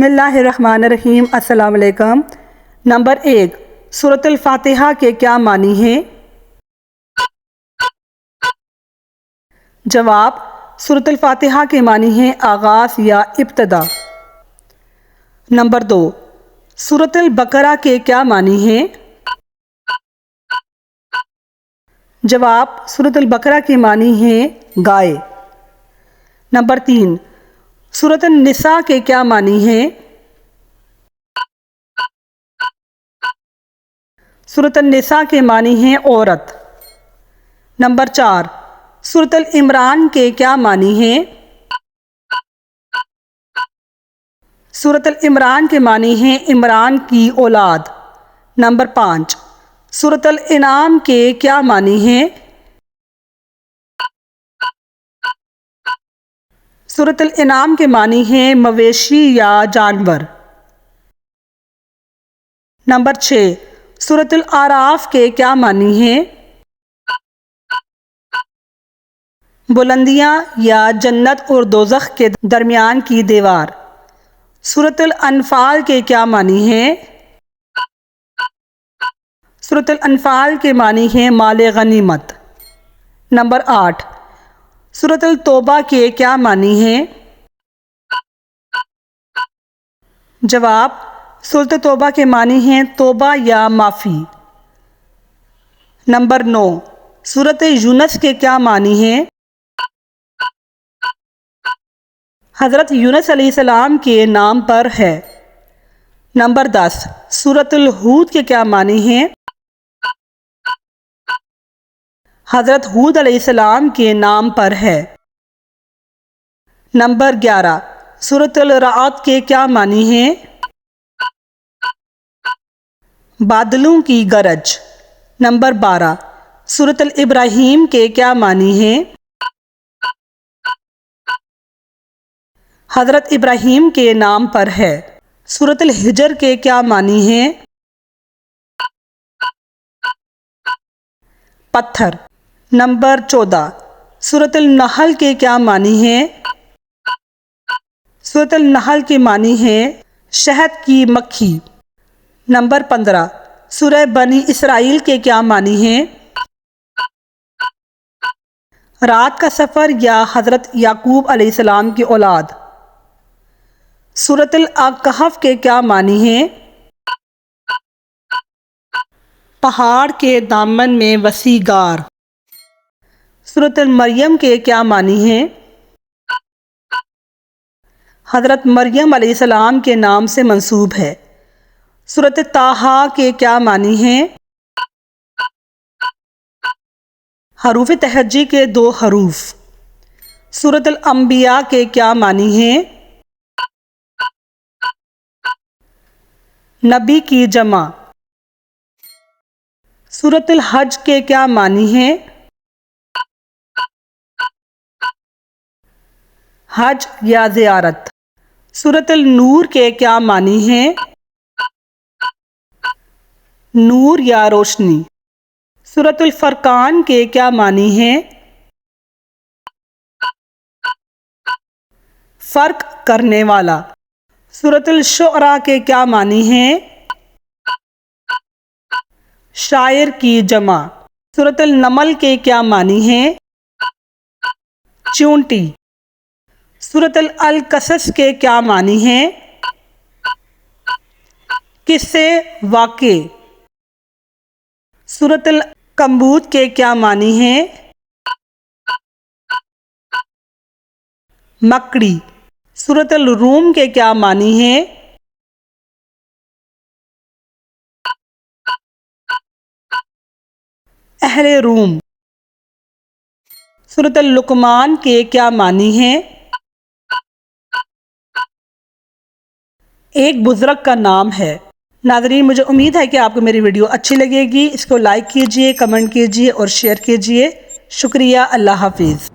بسم اللہ الرحمن الرحیم۔ السلام علیکم۔ نمبر 1، سورۃ الفاتحہ کے کیا معنی ہیں؟ جواب: سورۃ الفاتحہ کے معنی ہیں آغاز یا ابتدا۔ نمبر 2، سورۃ البقرہ کے کیا معنی ہیں؟ جواب: سورۃ البقرہ کے معنی ہیں گائے۔ نمبر 3، سورۃ النساء کے کیا معنی ہیں؟ سورۃ النساء کے معنی ہیں عورت۔ نمبر 4، سورۃ العمران کے کیا معنی ہیں؟ سورۃ العمران کے معنی ہیں عمران کی اولاد۔ نمبر 5، سورۃ الانعام کے کیا معنی ہیں؟ سورۃ الانعام کے معنی ہیں مویشی یا جانور۔ نمبر 6، سورۃ الاعراف کے کیا معنی ہیں؟ بلندیاں یا جنت اور دوزخ کے درمیان کی دیوار۔ سورۃ الانفال کے کیا معنی ہیں؟ سورۃ الانفال کے معنی ہیں مال غنیمت۔ نمبر 8، سورۃ التوبہ کے کیا معنی ہیں؟ جواب: سورۃ توبہ کے معنی ہیں توبہ یا معافی۔ نمبر 9، سورۃ یونس کے کیا معنی ہیں؟ حضرت یونس علیہ السلام کے نام پر ہے۔ نمبر 10، سورۃ الہود کے کیا معنی ہیں؟ حضرت ہود علیہ السلام کے نام پر ہے۔ نمبر 11، سورۃ الرعد کے کیا معنی ہیں؟ بادلوں کی گرج۔ نمبر 12، سورۃ الابراہیم کے کیا معنی ہیں؟ حضرت ابراہیم کے نام پر ہے۔ سورۃ الحجر کے کیا معنی ہیں؟ پتھر۔ نمبر 14، سورۃ النحل کے کیا معنی ہیں؟ سورۃ النحل کے معنی ہیں شہد کی مکھی۔ نمبر 15، سورہ بنی اسرائیل کے کیا معنی ہیں؟ رات کا سفر یا حضرت یعقوب علیہ السلام کی اولاد۔ سورۃ الکہف کے کیا معنی ہیں؟ پہاڑ کے دامن میں وسیع غار۔ سورۃ المریم کے کیا معنی ہیں؟ حضرت مریم علیہ السلام کے نام سے منسوب ہے۔ سورۃ طٰہٰ کے کیا معنی ہیں؟ حروف تہجی کے 2 حروف۔ سورۃ الانبیاء کے کیا معنی ہیں؟ نبی کی جمع۔ سورۃ الحج کے کیا معنی ہیں؟ حج یا زیارت۔ سورۃ النور کے کیا معنی ہیں؟ نور یا روشنی۔ سورۃ الفرقان کے کیا معنی ہیں؟ فرق کرنے والا۔ سورۃ الشعراء کے کیا معنی ہیں؟ شاعر کی جمع۔ سورۃ النمل کے کیا معنی ہیں؟ چیونٹی۔ سورۃ القصص کے کیا معنی ہیں؟ قصے، واقعے۔ سورۃ العنکبوت کے کیا معنی ہیں؟ مکڑی۔ سورۃ الروم کے کیا معنی ہیں؟ اہل روم۔ سورۃ اللقمان کے کیا معنی ہیں؟ ایک بزرگ کا نام ہے۔ ناظرین، مجھے امید ہے کہ آپ کو میری ویڈیو اچھی لگے گی۔ اس کو لائک کیجئے، کمنٹ کیجئے اور شیئر کیجئے۔ شکریہ۔ اللہ حافظ۔